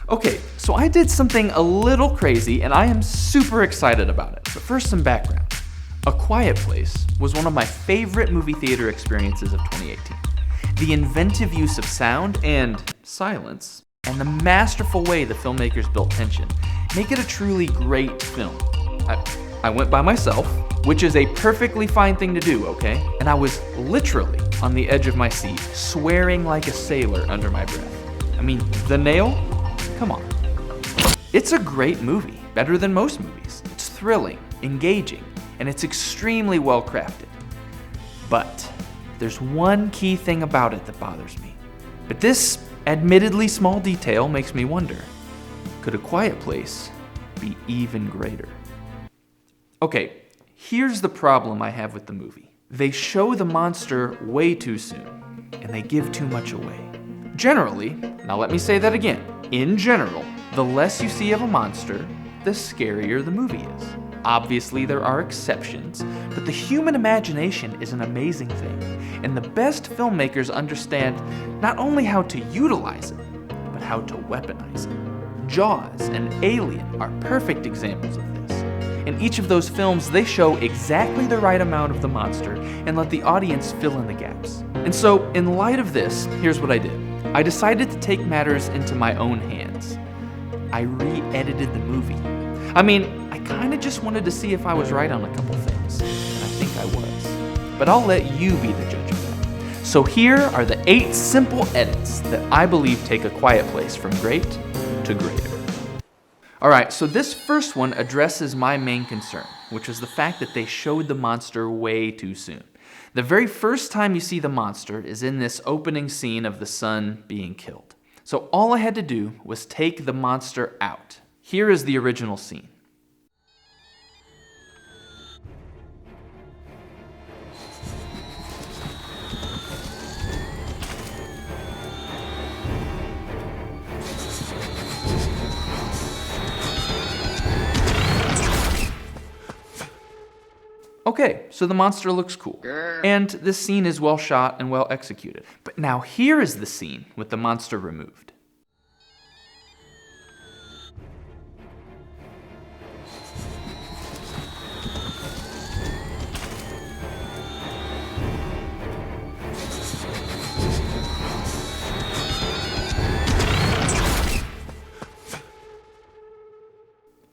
Okay, so I did something a little crazy and I am super excited about it. But first, some background. A Quiet Place was one of my favorite movie theater experiences of 2018. The inventive use of sound and silence, and the masterful way the filmmakers built tension, make it a truly great film. I went by myself, which is a perfectly fine thing to do, okay? And I was literally on the edge of my seat, swearing like a sailor under my breath. I mean, the nail? Come on. It's a great movie, better than most movies. It's thrilling, engaging, and it's extremely well crafted. But there's one key thing about it that bothers me. But this admittedly small detail makes me wonder, could A Quiet Place be even greater? Okay, here's the problem I have with the movie. They show the monster way too soon, and they give too much away. Generally, now let me say that again, in general, the less you see of a monster, the scarier the movie is. Obviously, there are exceptions, but the human imagination is an amazing thing, and the best filmmakers understand not only how to utilize it, but how to weaponize it. Jaws and Alien are perfect examples of this. In each of those films, they show exactly the right amount of the monster and let the audience fill in the gaps. And so, in light of this, here's what I did. I decided to take matters into my own hands. I re-edited the movie. I mean, I kind of just wanted to see if I was right on a couple things, and I think I was. But I'll let you be the judge of that. So here are the 8 simple edits that I believe take A Quiet Place from great to greater. Alright, so this first one addresses my main concern, which is the fact that they showed the monster way too soon. The very first time you see the monster is in this opening scene of the son being killed. So all I had to do was take the monster out. Here is the original scene. Okay, so the monster looks cool. And this scene is well shot and well executed. But now here is the scene with the monster removed.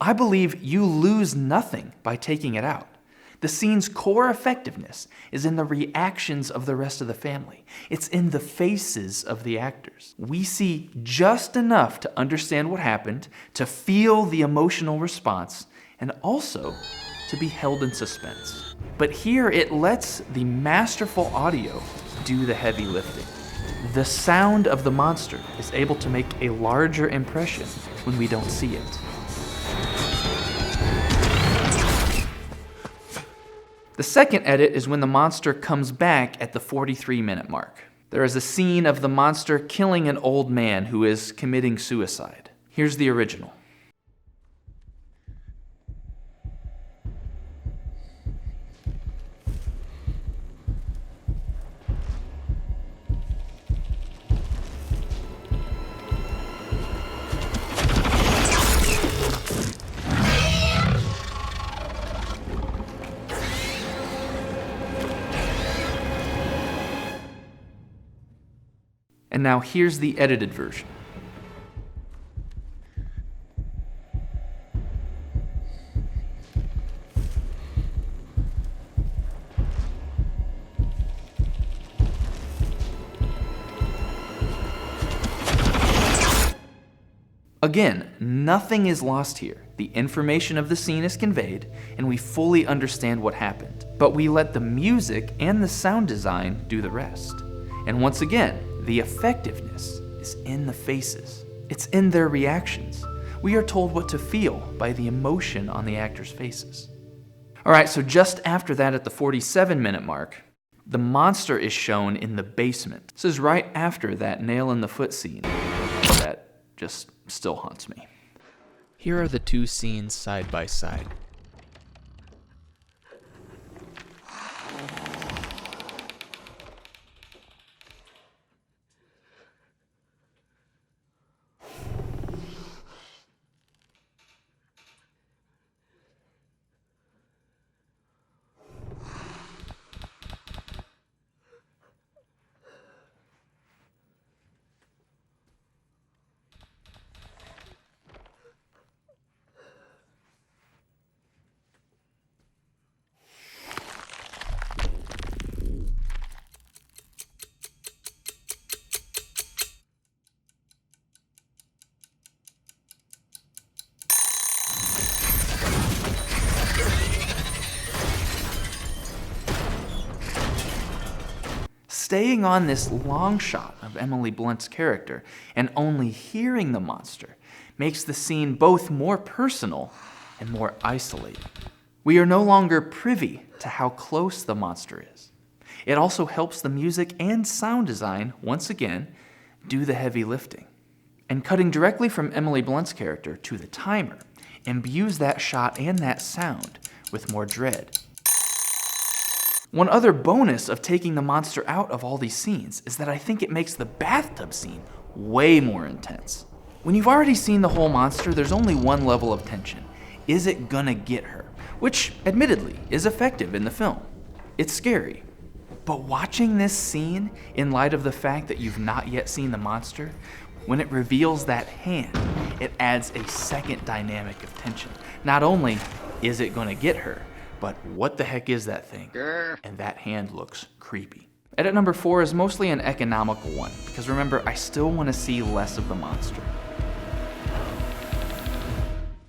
I believe you lose nothing by taking it out. The scene's core effectiveness is in the reactions of the rest of the family. It's in the faces of the actors. We see just enough to understand what happened, to feel the emotional response, and also to be held in suspense. But here it lets the masterful audio do the heavy lifting. The sound of the monster is able to make a larger impression when we don't see it. The second edit is when the monster comes back at the 43-minute mark. There is a scene of the monster killing an old man who is committing suicide. Here's the original. And now here's the edited version. Again, nothing is lost here. The information of the scene is conveyed, and we fully understand what happened. But we let the music and the sound design do the rest. And once again, the effectiveness is in the faces. It's in their reactions. We are told what to feel by the emotion on the actors' faces. Alright, so just after that at the 47-minute mark, the monster is shown in the basement. This is right after that nail in the foot scene that just still haunts me. Here are the two scenes side by side. Staying on this long shot of Emily Blunt's character and only hearing the monster makes the scene both more personal and more isolated. We are no longer privy to how close the monster is. It also helps the music and sound design, once again, do the heavy lifting. And cutting directly from Emily Blunt's character to the timer imbues that shot and that sound with more dread. One other bonus of taking the monster out of all these scenes is that I think it makes the bathtub scene way more intense. When you've already seen the whole monster, there's only one level of tension. Is it gonna get her? Which, admittedly, is effective in the film. It's scary. But watching this scene, in light of the fact that you've not yet seen the monster, when it reveals that hand, it adds a second dynamic of tension. Not only is it gonna get her, but what the heck is that thing? And that hand looks creepy. Edit number 4 is mostly an economical one, because remember, I still want to see less of the monster.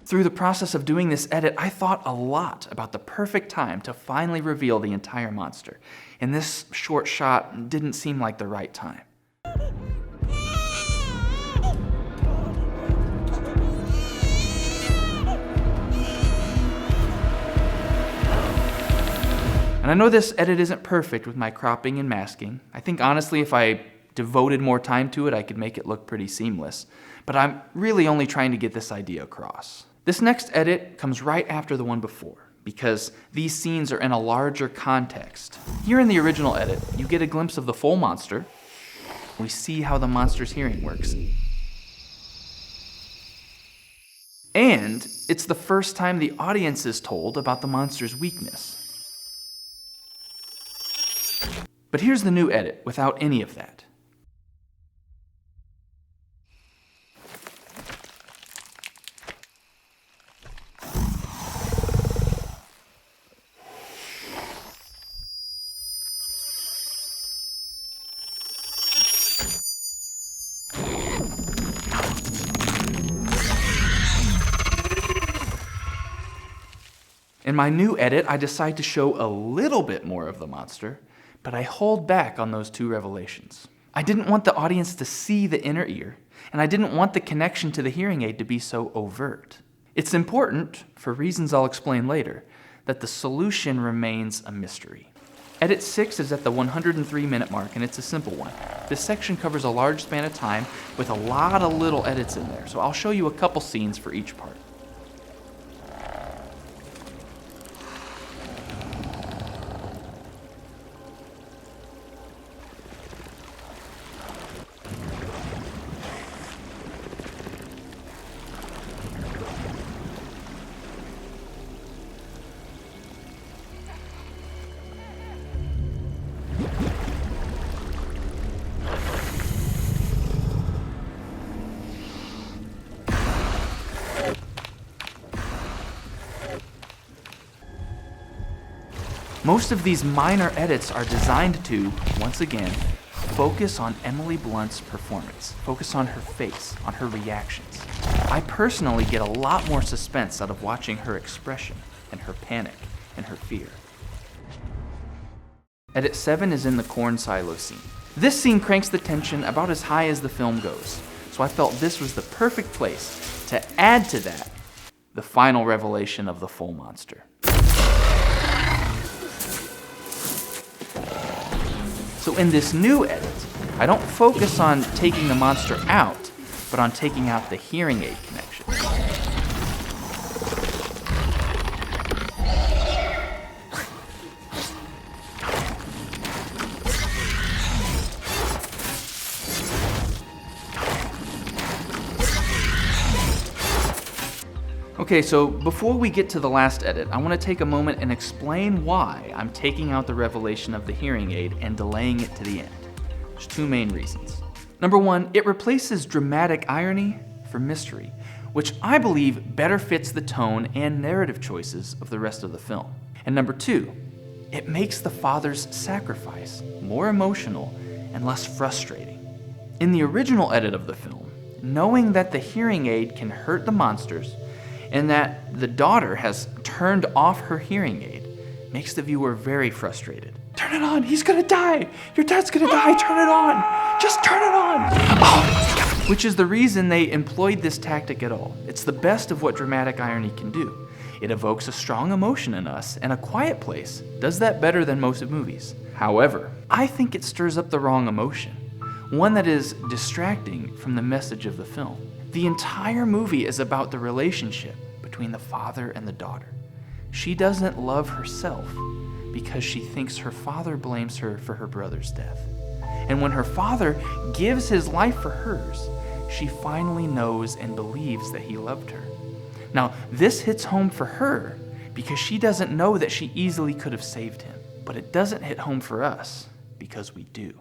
Through the process of doing this edit, I thought a lot about the perfect time to finally reveal the entire monster, and this short shot didn't seem like the right time. And I know this edit isn't perfect with my cropping and masking. I think honestly if I devoted more time to it, I could make it look pretty seamless. But I'm really only trying to get this idea across. This next edit comes right after the one before, because these scenes are in a larger context. Here in the original edit, you get a glimpse of the full monster. We see how the monster's hearing works. And it's the first time the audience is told about the monster's weakness. But here's the new edit without any of that. In my new edit, I decide to show a little bit more of the monster, but I hold back on those two revelations. I didn't want the audience to see the inner ear, and I didn't want the connection to the hearing aid to be so overt. It's important, for reasons I'll explain later, that the solution remains a mystery. Edit 6 is at the 103-minute mark, and it's a simple one. This section covers a large span of time with a lot of little edits in there, so I'll show you a couple scenes for each part. Most of these minor edits are designed to, once again, focus on Emily Blunt's performance, focus on her face, on her reactions. I personally get a lot more suspense out of watching her expression and her panic and her fear. Edit 7 is in the corn silo scene. This scene cranks the tension about as high as the film goes, so I felt this was the perfect place to add to that the final revelation of the full monster. So in this new edit, I don't focus on taking the monster out, but on taking out the hearing aid connection. Okay, so before we get to the last edit, I want to take a moment and explain why I'm taking out the revelation of the hearing aid and delaying it to the end. There's two main reasons. Number one, it replaces dramatic irony for mystery, which I believe better fits the tone and narrative choices of the rest of the film. And number two, it makes the father's sacrifice more emotional and less frustrating. In the original edit of the film, knowing that the hearing aid can hurt the monsters and that the daughter has turned off her hearing aid makes the viewer very frustrated. Turn it on. He's gonna die. Your dad's gonna die. Turn it on. Just turn it on. Oh, God. Which is the reason they employed this tactic at all. It's the best of what dramatic irony can do. It evokes a strong emotion in us, and A Quiet Place does that better than most movies. However, I think it stirs up the wrong emotion, one that is distracting from the message of the film. The entire movie is about the relationship between the father and the daughter. She doesn't love herself because she thinks her father blames her for her brother's death. And when her father gives his life for hers, she finally knows and believes that he loved her. Now, this hits home for her because she doesn't know that she easily could have saved him. But it doesn't hit home for us because we do.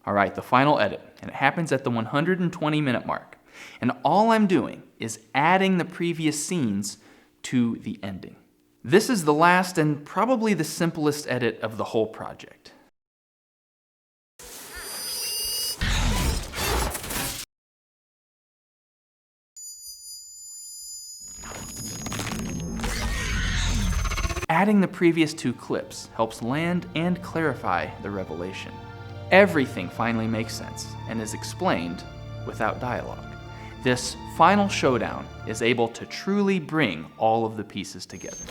All right, the final edit, and it happens at the 120-minute mark. And all I'm doing is adding the previous scenes to the ending. This is the last and probably the simplest edit of the whole project. Adding the previous two clips helps land and clarify the revelation. Everything finally makes sense and is explained without dialogue. This final showdown is able to truly bring all of the pieces together.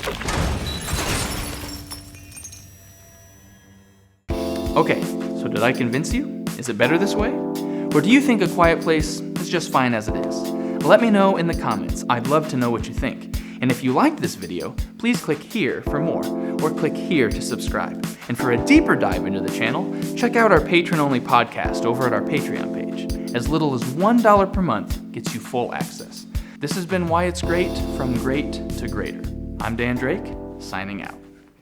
Okay, so did I convince you? Is it better this way? Or do you think A Quiet Place is just fine as it is? Let me know in the comments. I'd love to know what you think. And if you liked this video, please click here for more, or click here to subscribe. And for a deeper dive into the channel, check out our patron-only podcast over at our Patreon page. As little as $1 per month gets you full access. This has been Why It's Great, from great to greater. I'm Dan Drake, signing out.